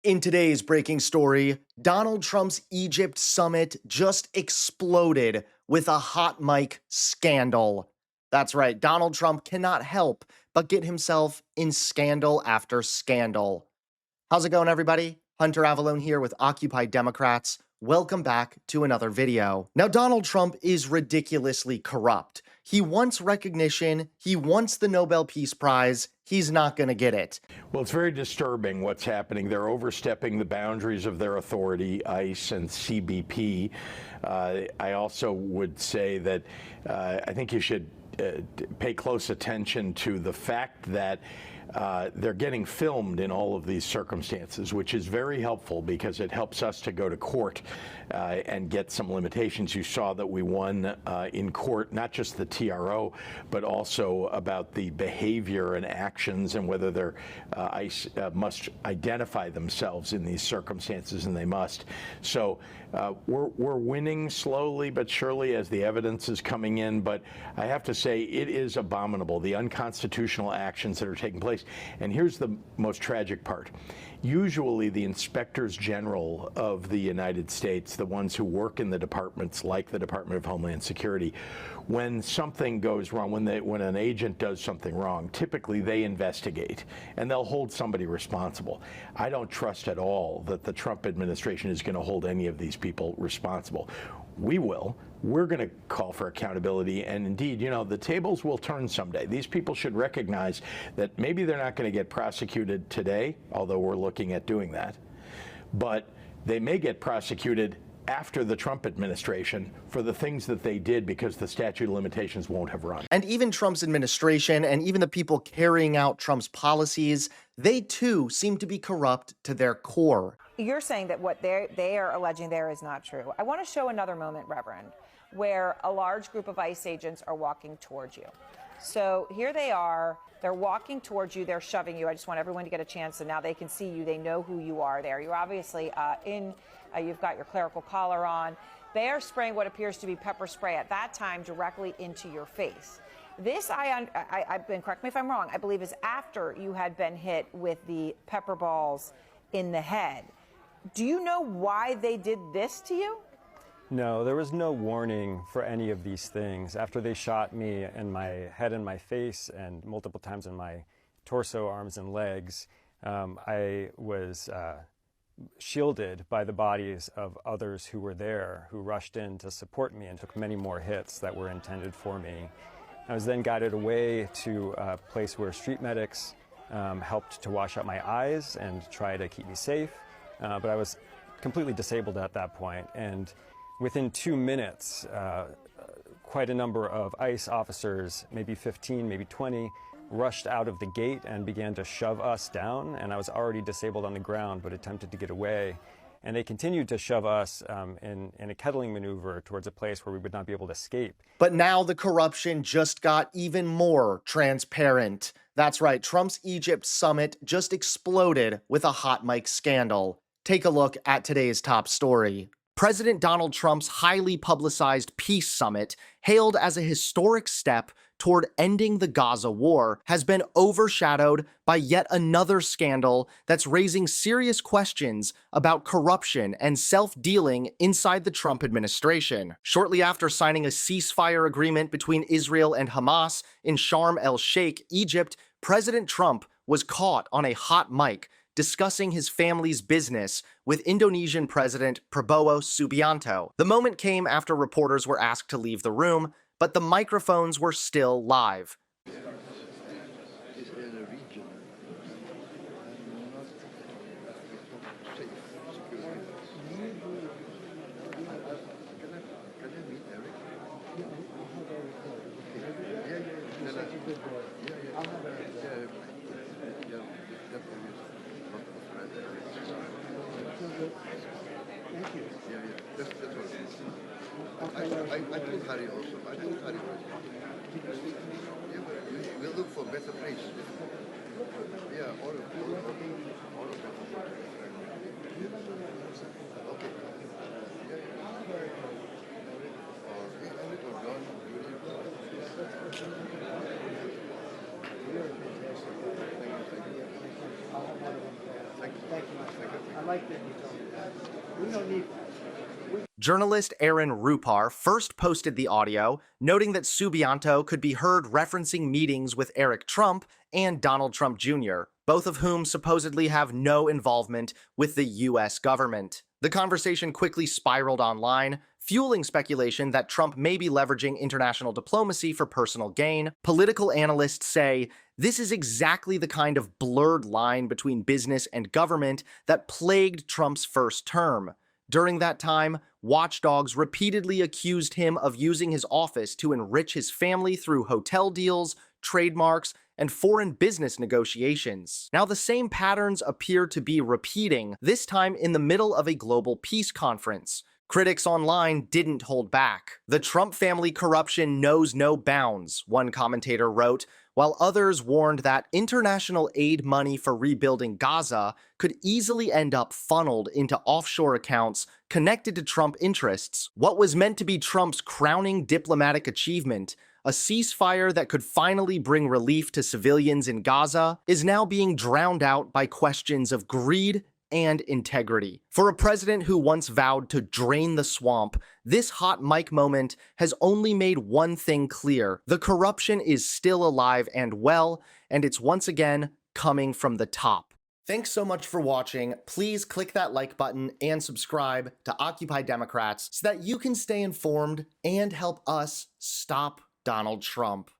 In today's breaking story, Donald Trump's Egypt summit just exploded with a hot mic scandal. That's right, Donald Trump cannot help but get himself in scandal after scandal. How's it going, everybody? Hunter Avallone here with Occupy Democrats. Welcome back to another video. Now, Donald Trump is ridiculously corrupt. He wants recognition. He wants the Nobel Peace Prize. He's not going to get it. Well, it's very disturbing what's happening. They're overstepping the boundaries of their authority, ICE and CBP. I also would say that I think you should pay close attention to the fact that they're getting filmed in all of these circumstances, which is very helpful because it helps us to go to court and get some limitations. You saw that we won in court, not just the TRO, but also about the behavior and actions and whether they're ICE must identify themselves in these circumstances, and they must. So we're winning slowly but surely as the evidence is coming in, but I have to say it is abominable, the unconstitutional actions that are taking place. And here's the most tragic part. Usually the inspectors general of the United States, the ones who work in the departments like the Department of Homeland Security, when something goes wrong, when an agent does something wrong, typically they investigate and they'll hold somebody responsible. I don't trust at all that the Trump administration is going to hold any of these people responsible. We will. We're going to call for accountability, and indeed, you know, the tables will turn someday. These people should recognize that maybe they're not going to get prosecuted today, although we're looking at doing that, but they may get prosecuted after the Trump administration for the things that they did because the statute of limitations won't have run. And even Trump's administration and even the people carrying out Trump's policies, they too seem to be corrupt to their core. You're saying that what they are alleging there is not true. I want to show another moment, Reverend, where a large group of ICE agents are walking towards you. So here they are. They're walking towards you. They're shoving you. I just want everyone to get a chance, so now they can see you. They know who you are there. You're obviously you've got your clerical collar on. They are spraying what appears to be pepper spray at that time directly into your face. This, correct me if I'm wrong, I believe is after you had been hit with the pepper balls in the head. Do you know why they did this to you? No, there was no warning for any of these things. After they shot me in my head and my face and multiple times in my torso, arms, and legs, I was shielded by the bodies of others who were there, who rushed in to support me and took many more hits that were intended for me. I was then guided away to a place where street medics helped to wash out my eyes and try to keep me safe, but I was completely disabled at that point. And within 2 minutes, quite a number of ICE officers, maybe 15, maybe 20, rushed out of the gate and began to shove us down. And I was already disabled on the ground, but attempted to get away. And they continued to shove us in a kettling maneuver towards a place where we would not be able to escape. But now the corruption just got even more transparent. That's right, Trump's Egypt summit just exploded with a hot mic scandal. Take a look at today's top story. President Donald Trump's highly publicized peace summit, hailed as a historic step toward ending the Gaza war, has been overshadowed by yet another scandal that's raising serious questions about corruption and self-dealing inside the Trump administration. Shortly after signing a ceasefire agreement between Israel and Hamas in Sharm el-Sheikh, Egypt, President Trump was caught on a hot mic discussing his family's business with Indonesian President Prabowo Subianto. The moment came after reporters were asked to leave the room, but the microphones were still live. Thank you. Yeah, that's what I told Harry also. I told Harry also. Yeah, but we'll look for better place. Yeah, all of them. Okay. Thank you. I like that you told me that. We don't need that. Journalist Aaron Rupar first posted the audio, noting that Subianto could be heard referencing meetings with Eric Trump and Donald Trump Jr., both of whom supposedly have no involvement with the U.S. government. The conversation quickly spiraled online, fueling speculation that Trump may be leveraging international diplomacy for personal gain. Political analysts say this is exactly the kind of blurred line between business and government that plagued Trump's first term. During that time, watchdogs repeatedly accused him of using his office to enrich his family through hotel deals, trademarks, and foreign business negotiations. Now, the same patterns appear to be repeating, this time in the middle of a global peace conference. Critics online didn't hold back. The Trump family corruption knows no bounds, one commentator wrote, while others warned that international aid money for rebuilding Gaza could easily end up funneled into offshore accounts connected to Trump interests. What was meant to be Trump's crowning diplomatic achievement, a ceasefire that could finally bring relief to civilians in Gaza, is now being drowned out by questions of greed and integrity. For a president who once vowed to drain the swamp, this hot mic moment has only made one thing clear: the corruption is still alive and well, and it's once again coming from the top. Thanks so much for watching. Please click that like button and subscribe to Occupy Democrats so that you can stay informed and help us stop Donald Trump.